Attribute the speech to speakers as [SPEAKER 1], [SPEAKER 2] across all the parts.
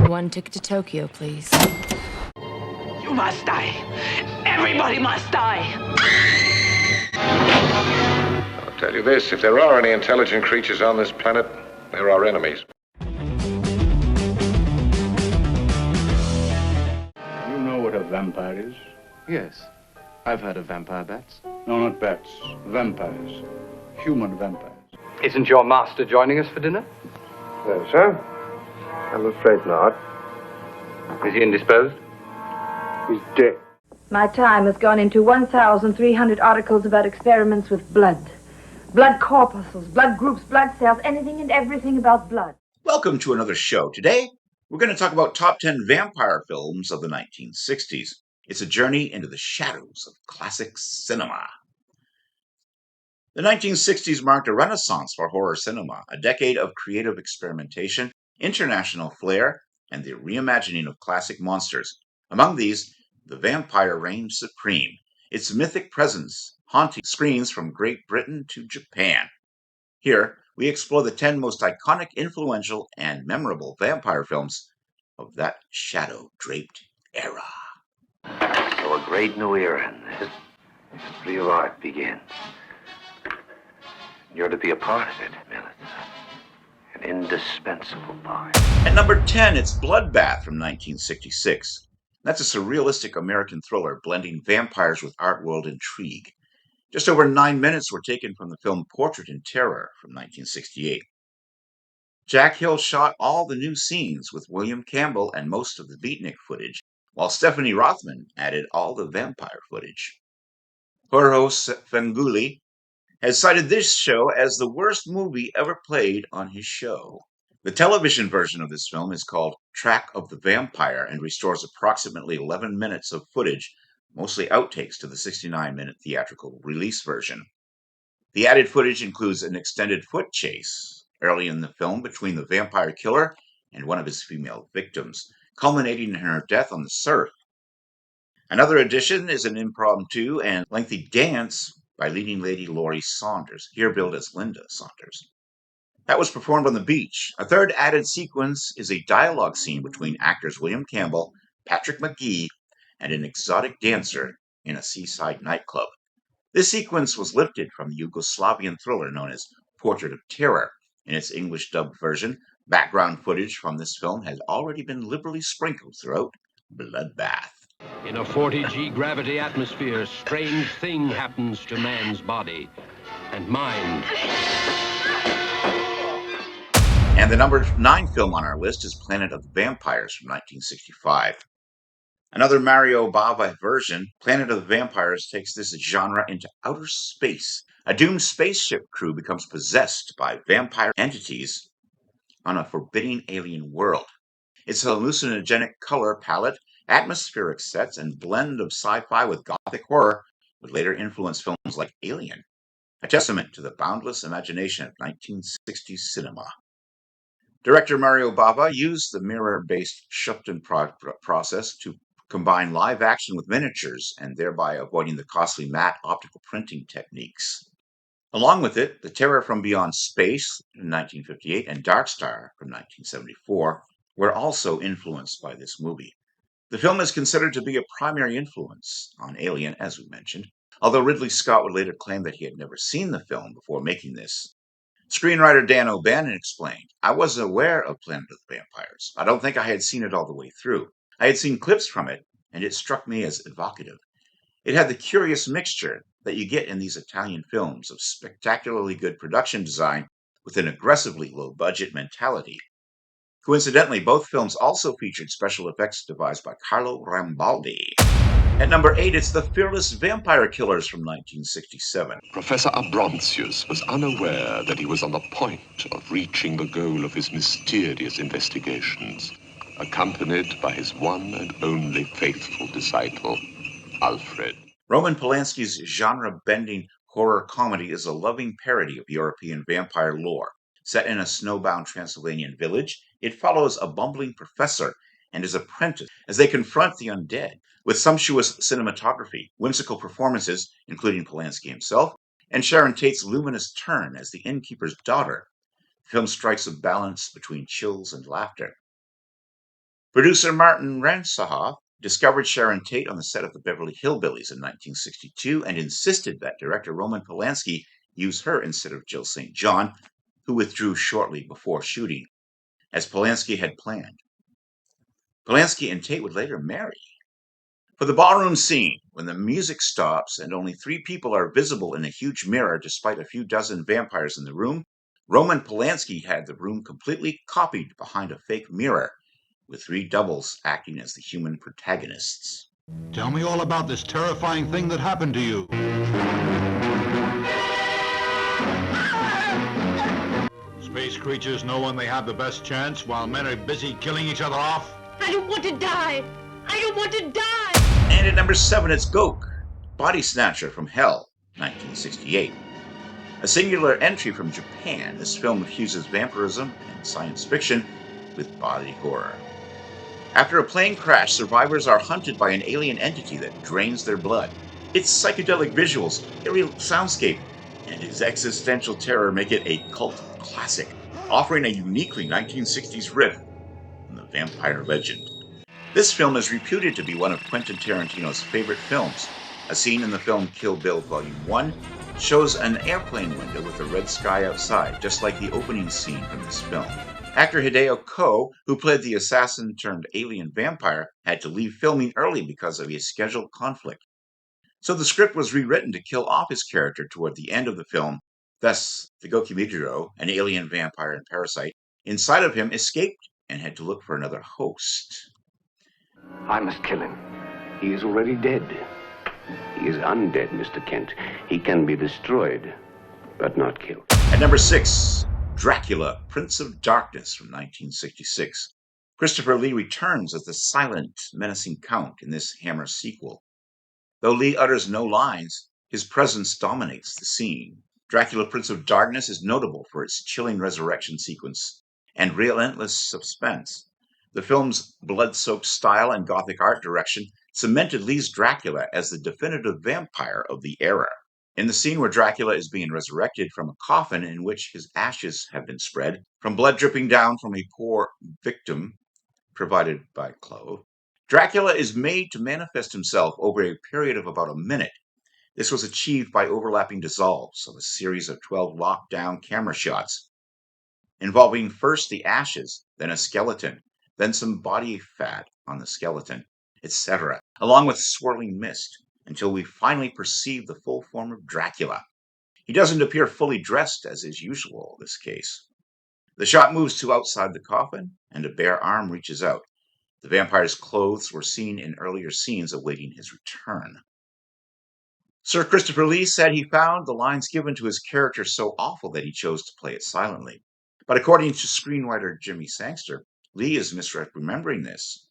[SPEAKER 1] One ticket to Tokyo, please.
[SPEAKER 2] You must die. Everybody must die.
[SPEAKER 3] I'll tell you this, if there are any intelligent creatures on this planet, they're our enemies.
[SPEAKER 4] You know what a vampire is?
[SPEAKER 5] Yes, I've heard of vampire bats.
[SPEAKER 4] No, not bats. Vampires. Human vampires.
[SPEAKER 5] Isn't your master joining us for dinner?
[SPEAKER 3] No, sir. I'm afraid not.
[SPEAKER 5] Is he indisposed?
[SPEAKER 3] He's dead.
[SPEAKER 6] My time has gone into 1,300 articles about experiments with blood. Blood corpuscles, blood groups, blood cells, anything and everything about blood.
[SPEAKER 7] Welcome to another show. Today, we're going to talk about top 10 vampire films of the 1960s. It's a journey into the shadows of classic cinema. The 1960s marked a renaissance for horror cinema, a decade of creative experimentation, international flair, and the reimagining of classic monsters. Among these, the vampire reigned supreme, its mythic presence haunting screens from Great Britain to Japan. Here, we explore the 10 most iconic, influential, and memorable vampire films of that shadow-draped era.
[SPEAKER 8] So a great new era in the history of art begins. You're to be a part of it, Millicent. An indispensable part.
[SPEAKER 7] At number 10, it's Bloodbath from 1966. That's a surrealistic American thriller blending vampires with art world intrigue. Just over 9 minutes were taken from the film Portrait in Terror from 1968. Jack Hill shot all the new scenes with William Campbell and most of the beatnik footage, while Stephanie Rothman added all the vampire footage. Jorge Fenguli has cited this show as the worst movie ever played on his show. The television version of this film is called Track of the Vampire and restores approximately 11 minutes of footage, mostly outtakes to the 69-minute theatrical release version. The added footage includes an extended foot chase early in the film between the vampire killer and one of his female victims, culminating in her death on the surf. Another addition is an impromptu and lengthy dance by leading lady Laurie Saunders, here billed as Linda Saunders. That was performed on the beach. A third added sequence is a dialogue scene between actors William Campbell, Patrick McGee, and an exotic dancer in a seaside nightclub. This sequence was lifted from the Yugoslavian thriller known as Portrait of Terror. In its English dubbed version, background footage from this film had already been liberally sprinkled throughout Bloodbath.
[SPEAKER 9] In a 40G gravity atmosphere, strange thing happens to man's body and mind.
[SPEAKER 7] And the number 9 film on our list is Planet of the Vampires from 1965. Another Mario Bava version, Planet of the Vampires takes this genre into outer space. A doomed spaceship crew becomes possessed by vampire entities on a forbidding alien world. Its hallucinogenic color palette, atmospheric sets, and blend of sci-fi with gothic horror would later influence films like Alien, a testament to the boundless imagination of 1960s cinema. Director Mario Bava used the mirror-based Shupton process to combine live action with miniatures and thereby avoiding the costly matte optical printing techniques. Along with it, The Terror from Beyond Space in 1958 and Dark Star from 1974 were also influenced by this movie. The film is considered to be a primary influence on Alien, as we mentioned, although Ridley Scott would later claim that he had never seen the film before making this. Screenwriter Dan O'Bannon explained, "I wasn't aware of Planet of the Vampires. I don't think I had seen it all the way through. I had seen clips from it, and it struck me as evocative. It had the curious mixture that you get in these Italian films of spectacularly good production design with an aggressively low-budget mentality." Coincidentally, both films also featured special effects devised by Carlo Rambaldi. At number 8, it's The Fearless Vampire Killers from 1967.
[SPEAKER 10] Professor Abrontius was unaware that he was on the point of reaching the goal of his mysterious investigations, accompanied by his one and only faithful disciple, Alfred.
[SPEAKER 7] Roman Polanski's genre-bending horror comedy is a loving parody of European vampire lore. Set in a snowbound Transylvanian village, it follows a bumbling professor and his apprentice as they confront the undead. With sumptuous cinematography, whimsical performances, including Polanski himself, and Sharon Tate's luminous turn as the innkeeper's daughter, the film strikes a balance between chills and laughter. Producer Martin Ransahoff discovered Sharon Tate on the set of the Beverly Hillbillies in 1962 and insisted that director Roman Polanski use her instead of Jill St. John, who withdrew shortly before shooting, as Polanski had planned. Polanski and Tate would later marry. For the ballroom scene, when the music stops and only 3 people are visible in a huge mirror despite a few dozen vampires in the room, Roman Polanski had the room completely copied behind a fake mirror, with 3 doubles acting as the human protagonists.
[SPEAKER 4] Tell me all about this terrifying thing that happened to you. Space creatures know when they have the best chance while men are busy killing each other off.
[SPEAKER 11] I don't want to die! I don't want to die!
[SPEAKER 7] And at number 7, it's Gok, Body Snatcher from Hell, 1968. A singular entry from Japan, this film fuses vampirism and science fiction with body horror. After a plane crash, survivors are hunted by an alien entity that drains their blood. Its psychedelic visuals, eerie soundscape, and its existential terror make it a cult classic, offering a uniquely 1960s riff on the vampire legend. This film is reputed to be one of Quentin Tarantino's favorite films. A scene in the film Kill Bill Volume 1 shows an airplane window with a red sky outside, just like the opening scene from this film. Actor Hideo Ko, who played the assassin-turned-alien vampire, had to leave filming early because of a scheduled conflict. So the script was rewritten to kill off his character toward the end of the film. Thus, the Gokimijiro, an alien vampire and parasite, inside of him escaped and had to look for another host.
[SPEAKER 8] I must kill him. He is already dead. He is undead, Mr. Kent. He can be destroyed, but not killed.
[SPEAKER 7] At number 6, Dracula, Prince of Darkness from 1966. Christopher Lee returns as the silent, menacing Count in this Hammer sequel. Though Lee utters no lines, his presence dominates the scene. Dracula, Prince of Darkness is notable for its chilling resurrection sequence and relentless suspense. The film's blood-soaked style and gothic art direction cemented Lee's Dracula as the definitive vampire of the era. In the scene where Dracula is being resurrected from a coffin in which his ashes have been spread, from blood dripping down from a poor victim provided by Clove, Dracula is made to manifest himself over a period of about a minute. This was achieved by overlapping dissolves of a series of 12 lockdown camera shots, involving first the ashes, then a skeleton, then some body fat on the skeleton, etc., along with swirling mist, until we finally perceive the full form of Dracula. He doesn't appear fully dressed, as is usual in this case. The shot moves to outside the coffin, and a bare arm reaches out. The vampire's clothes were seen in earlier scenes awaiting his return. Sir Christopher Lee said he found the lines given to his character so awful that he chose to play it silently. But according to screenwriter Jimmy Sangster, Lee is misremembering this,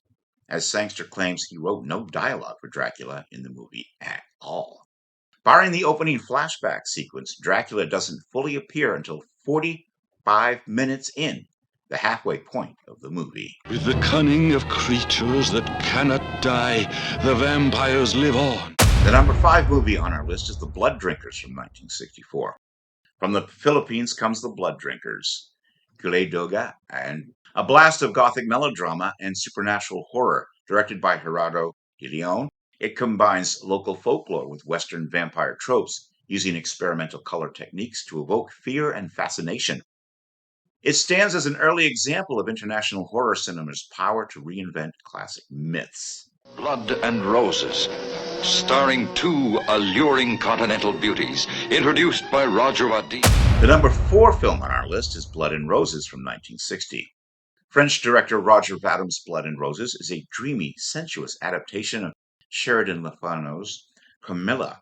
[SPEAKER 7] as Sangster claims he wrote no dialogue for Dracula in the movie at all. Barring the opening flashback sequence, Dracula doesn't fully appear until 45 minutes in, the halfway point of the movie.
[SPEAKER 10] With the cunning of creatures that cannot die, the vampires live on.
[SPEAKER 7] The number 5 movie on our list is The Bloodrinkers from 1964. From the Philippines comes The Bloodrinkers, Kulay Doga, and a blast of gothic melodrama and supernatural horror, directed by Gerardo de Leon. It combines local folklore with Western vampire tropes, using experimental color techniques to evoke fear and fascination. It stands as an early example of international horror cinema's power to reinvent classic myths.
[SPEAKER 12] Blood and Roses, starring 2 alluring continental beauties, introduced by Roger Vadim.
[SPEAKER 7] The number 4 film on our list is Blood and Roses from 1960. French director Roger Vadim's Blood and Roses is a dreamy, sensuous adaptation of Sheridan Le Fano's Camilla,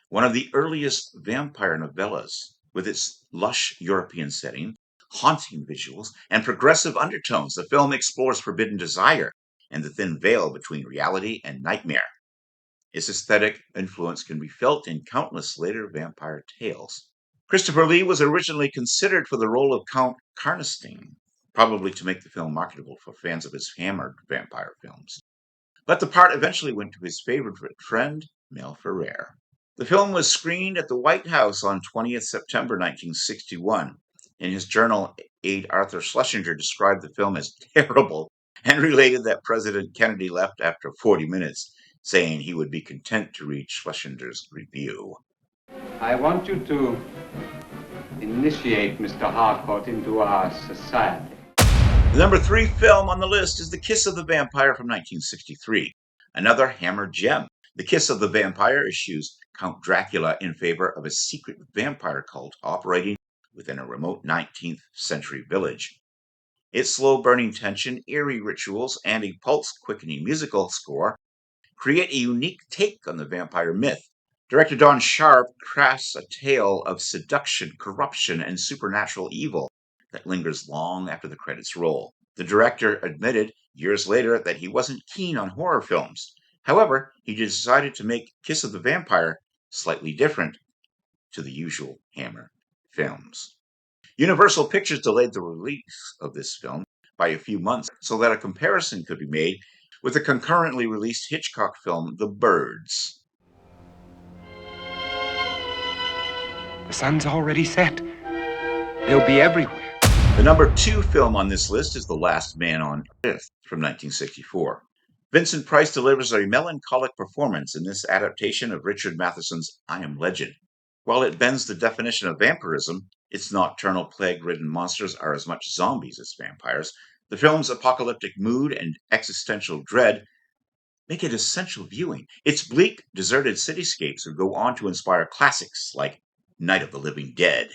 [SPEAKER 7] one of the earliest vampire novellas. With its lush European setting, haunting visuals, and progressive undertones, the film explores forbidden desire and the thin veil between reality and nightmare. Its aesthetic influence can be felt in countless later vampire tales. Christopher Lee was originally considered for the role of Count Karnstein, probably to make the film marketable for fans of his Hammer vampire films. But the part eventually went to his favorite friend, Mel Ferrer. The film was screened at the White House on 20th September 1961. In his journal, aide Arthur Schlesinger described the film as terrible and related that President Kennedy left after 40 minutes, saying he would be content to read Schlesinger's review.
[SPEAKER 13] I want you to initiate Mr. Harcourt into our society.
[SPEAKER 7] The number 3 film on the list is The Kiss of the Vampire from 1963, another Hammer gem. The Kiss of the Vampire eschews Count Dracula in favor of a secret vampire cult operating within a remote 19th century village. Its slow-burning tension, eerie rituals, and a pulse-quickening musical score create a unique take on the vampire myth. Director Don Sharp crafts a tale of seduction, corruption, and supernatural evil that lingers long after the credits roll. The director admitted years later that he wasn't keen on horror films. However, he decided to make Kiss of the Vampire slightly different to the usual Hammer films. Universal Pictures delayed the release of this film by a few months so that a comparison could be made with the concurrently released Hitchcock film The Birds.
[SPEAKER 14] The sun's already set. They'll be everywhere.
[SPEAKER 7] The number 2 film on this list is The Last Man on Earth from 1964. Vincent Price delivers a melancholic performance in this adaptation of Richard Matheson's I Am Legend. While it bends the definition of vampirism, its nocturnal plague-ridden monsters are as much zombies as vampires. The film's apocalyptic mood and existential dread make it essential viewing. Its bleak, deserted cityscapes would go on to inspire classics like Night of the Living Dead.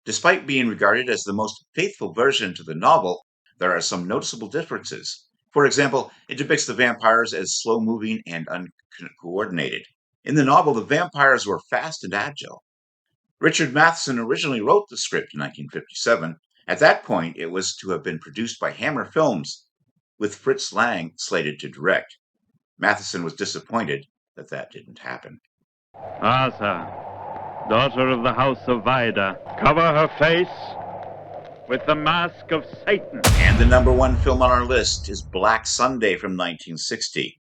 [SPEAKER 7] Despite being regarded as the most faithful version to the novel, there are some noticeable differences. For example, it depicts the vampires as slow-moving and uncoordinated. In the novel, the vampires were fast and agile. Richard Matheson originally wrote the script in 1957. At that point, it was to have been produced by Hammer Films, with Fritz Lang slated to direct. Matheson was disappointed that that didn't happen.
[SPEAKER 15] Asa, daughter of the House of Vida, cover her face with the mask of Satan.
[SPEAKER 7] And the number 1 film on our list is Black Sunday from 1960.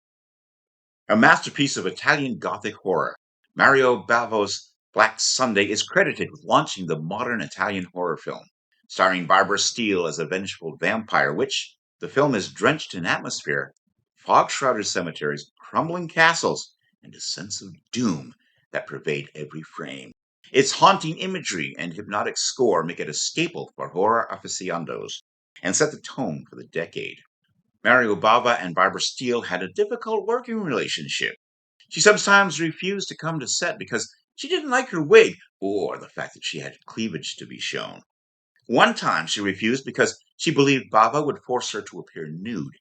[SPEAKER 7] A masterpiece of Italian Gothic horror, Mario Bavo's Black Sunday is credited with launching the modern Italian horror film, starring Barbara Steele as a vengeful vampire, which the film is drenched in atmosphere, fog-shrouded cemeteries, crumbling castles, and a sense of doom that pervade every frame. Its haunting imagery and hypnotic score make it a staple for horror aficionados and set the tone for the decade. Mario Bava and Barbara Steele had a difficult working relationship. She sometimes refused to come to set because she didn't like her wig or the fact that she had cleavage to be shown. One time she refused because she believed Bava would force her to appear nude.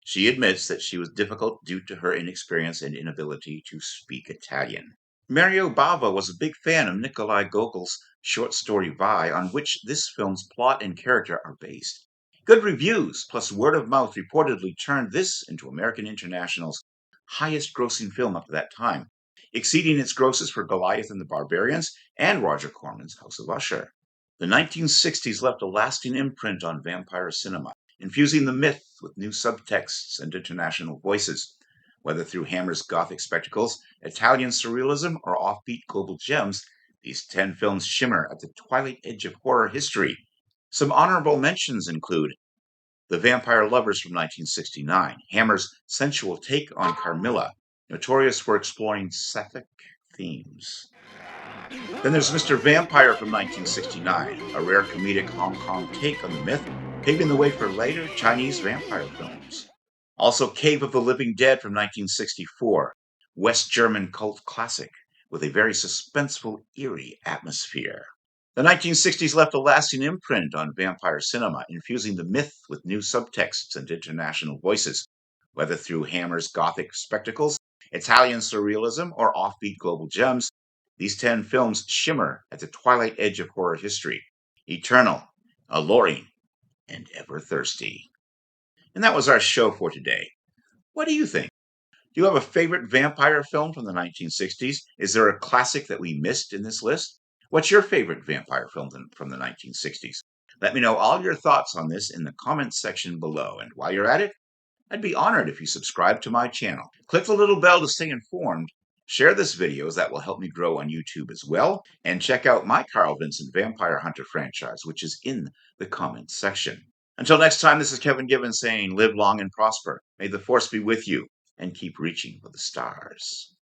[SPEAKER 7] She admits that she was difficult due to her inexperience and inability to speak Italian. Mario Bava was a big fan of Nikolai Gogol's short story Vi, on which this film's plot and character are based. Good reviews, plus word of mouth, reportedly turned this into American International's highest-grossing film up to that time, exceeding its grosses for Goliath and the Barbarians and Roger Corman's House of Usher. The 1960s left a lasting imprint on vampire cinema, infusing the myth with new subtexts and international voices. Whether through Hammer's Gothic spectacles, Italian surrealism, or offbeat global gems, these 10 films shimmer at the twilight edge of horror history. Some honorable mentions include The Vampire Lovers from 1969, Hammer's sensual take on Carmilla, notorious for exploring sapphic themes. Then there's Mr. Vampire from 1969, a rare comedic Hong Kong take on the myth, paving the way for later Chinese vampire films. Also, Cave of the Living Dead from 1964, West German cult classic with a very suspenseful, eerie atmosphere. The 1960s left a lasting imprint on vampire cinema, infusing the myth with new subtexts and international voices, whether through Hammer's Gothic spectacles, Italian surrealism, or offbeat global gems. These 10 films shimmer at the twilight edge of horror history, eternal, alluring, and ever thirsty. And that was our show for today. What do you think? Do you have a favorite vampire film from the 1960s? Is there a classic that we missed in this list? What's your favorite vampire film from the 1960s? Let me know all your thoughts on this in the comments section below. And while you're at it, I'd be honored if you subscribe to my channel. Click the little bell to stay informed. Share this video, as that will help me grow on YouTube as well. And check out my Carl Vincent Vampire Hunter franchise, which is in the comments section. Until next time, this is Kevin Gibbons saying, live long and prosper. May the force be with you, and keep reaching for the stars.